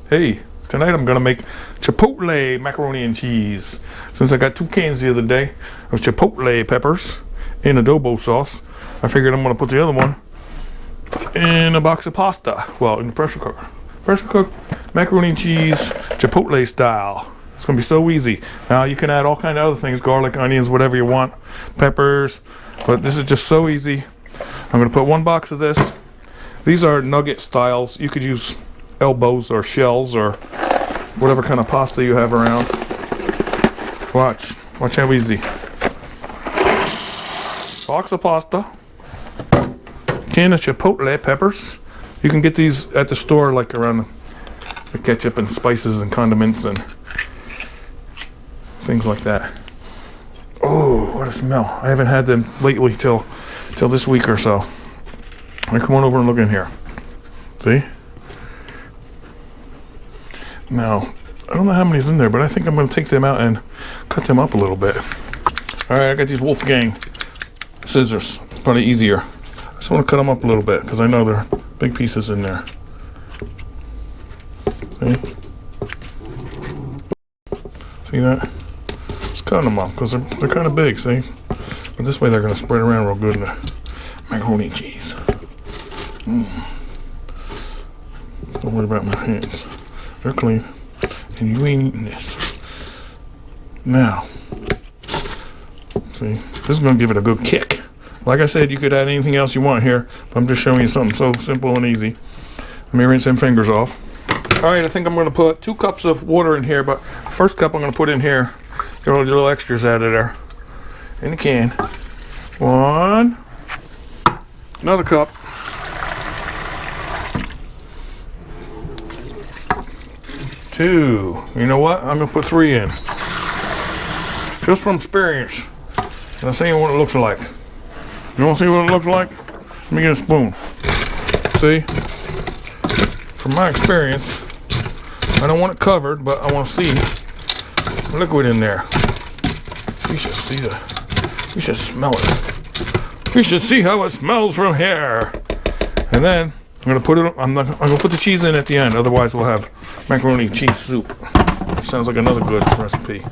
Hey, tonight I'm gonna make Chipotle macaroni and cheese. Since I got 2 cans the other day of Chipotle peppers in adobo sauce, I figured I'm gonna put the other one in a box of pasta. Well, in the pressure cooker. Pressure cook macaroni and cheese, Chipotle style. It's gonna be so easy. Now you can add all kind of other things, garlic, onions, whatever you want, peppers, but this is just so easy. I'm gonna put 1 box of this. These are nugget styles. You could use elbows or shells or whatever kind of pasta you have around. Watch how easy. Box of pasta, can of Chipotle peppers. You can get these at the store, like around the ketchup and spices and condiments and things like that. Oh, what a smell. I haven't had them lately till this week or so. Right, come on over and look in here. See? Now, I don't know how many's in there, but I think I'm going to take them out and cut them up a little bit. Alright, I got these Wolfgang scissors. It's probably easier. I just want to cut them up a little bit because I know there are big pieces in there. See? See that? Just cutting them up because they're kind of big, see? But this way they're going to spread around real good in the macaroni and cheese. Don't worry about my hands. They're clean. And you ain't eating this. Now, see, this is going to give it a good kick. Like I said, you could add anything else you want here, but I'm just showing you something so simple and easy. Let me rinse them fingers off. Alright, I think I'm going to put 2 cups of water in here, but the first cup I'm going to put in here. Get all the little extras out of there. In the can. 1. Another cup. 2. You know what? I'm going to put 3 in. Just from experience. And I'll see what it looks like. You want to see what it looks like? Let me get a spoon. See? From my experience, I don't want it covered, but I want to see liquid in there. You should see you should smell it. You should see how it smells from here. And then I'm gonna put it. I'm gonna put the cheese in at the end. Otherwise, we'll have macaroni and cheese soup. Sounds like another good recipe.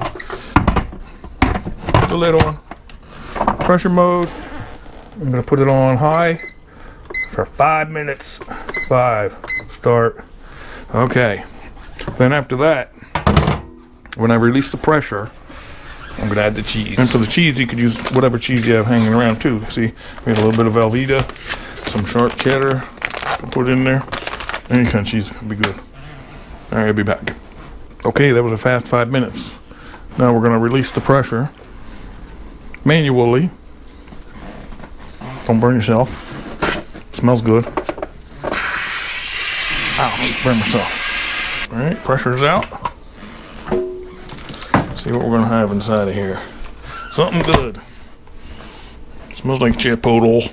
Put the lid on. Pressure mode. I'm gonna put it on high for 5 minutes. 5. Start. Okay. Then after that, when I release the pressure, I'm gonna add the cheese. And for the cheese, you could use whatever cheese you have hanging around too. See, we have a little bit of Velveeta, some sharp cheddar. Put it in there. Any kind of cheese would be good. All right, I'll be back. Okay, that was a fast 5 minutes. Now we're gonna release the pressure manually. Don't burn yourself. Smells good. Ouch, burn myself. All right, pressure's out. See what we're gonna have inside of here. Something good. Smells like Chipotle.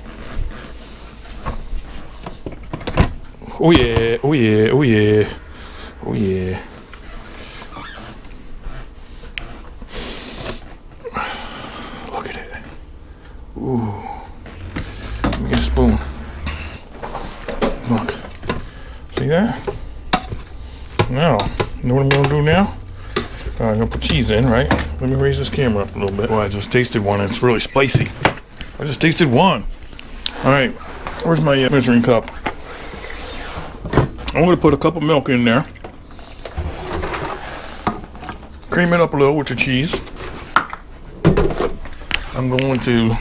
Oh yeah, oh yeah, oh yeah, oh yeah. Look at it. Ooh. Let me get a spoon. Look. See that? Now, you know what I'm gonna do now? I'm gonna put cheese in, right? Let me raise this camera up a little bit. Well, I just tasted one and it's really spicy. I just tasted one. Alright, where's my measuring cup? I'm going to put a cup of milk in there. Cream it up a little with the cheese. I'm going to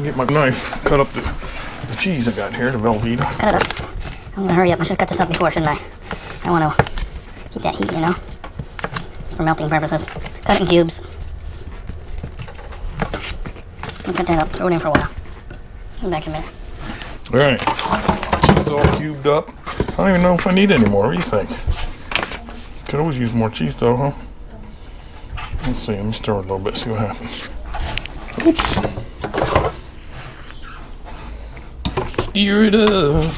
get my knife, cut up the cheese I got here, the Velveeta. Cut it up. I'm going to hurry up. I should cut this up before, shouldn't I? I want to keep that heat, you know, for melting purposes. Cut it in cubes. And cut that up. Throw it in for a while. Come back in a minute. Alright. Cheese all cubed up. I don't even know if I need any more. What do you think? Could always use more cheese though, huh? Let's see. Let me stir it a little bit, see what happens. Oops. Stir it up.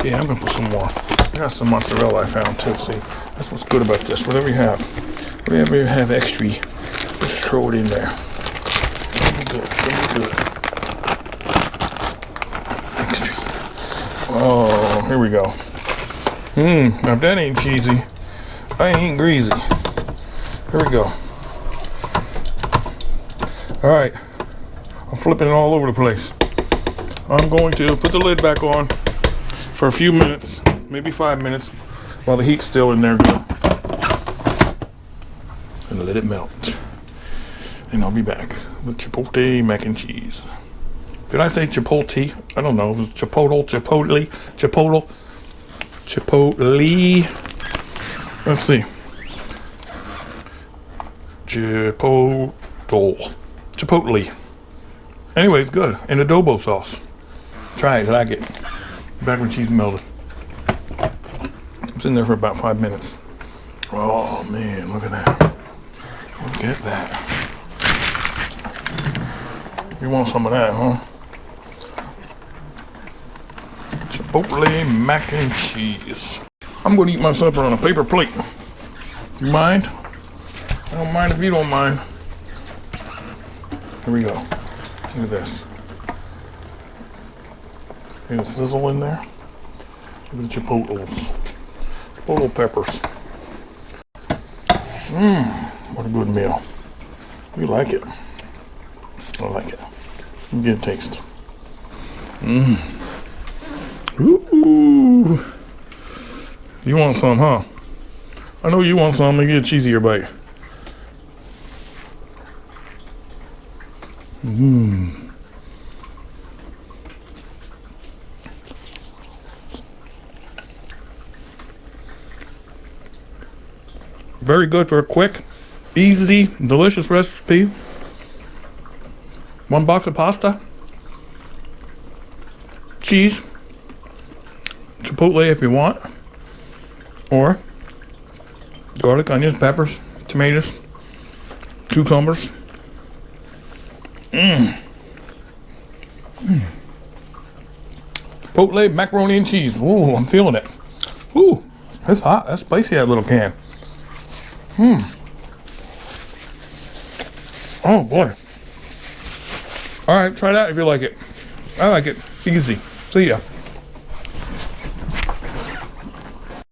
Yeah, I'm gonna put some more. I got some mozzarella I found too. See, that's what's good about this. Whatever you have extra, just throw it in there. Good, good. Here we go. Now if that ain't cheesy, I ain't greasy. Here we go. All right, I'm flipping it all over the place. I'm going to put the lid back on for a few minutes, maybe 5 minutes, while the heat's still in there. And let it melt. And I'll be back with Chipotle mac and cheese. Did I say Chipotle? I don't know. It was Chipotle. Let's see. Chipotle. Anyway, it's good. And adobo sauce. Try it. I like it. Back when cheese melted. It's in there for about 5 minutes. Oh man, look at that. Look at that. You want some of that, huh? Chipotle mac and cheese. I'm going to eat my supper on a paper plate. You mind? I don't mind if you don't mind. Here we go. Look at this. There's a sizzle in there. Look at the chipotles. Chipotle peppers. What a good meal. We like it. I like it. Get a taste. Ooh. You want some, huh? I know you want some. Let me get a cheesier bite. Very good for a quick, easy, delicious recipe. 1 box of pasta, cheese, Chipotle if you want, or garlic, onions, peppers, tomatoes, cucumbers. Chipotle macaroni and cheese. Ooh, I'm feeling it. Ooh, that's hot. That's spicy, that little can. Oh boy. All right, try that if you like it. I like it. Easy. See ya.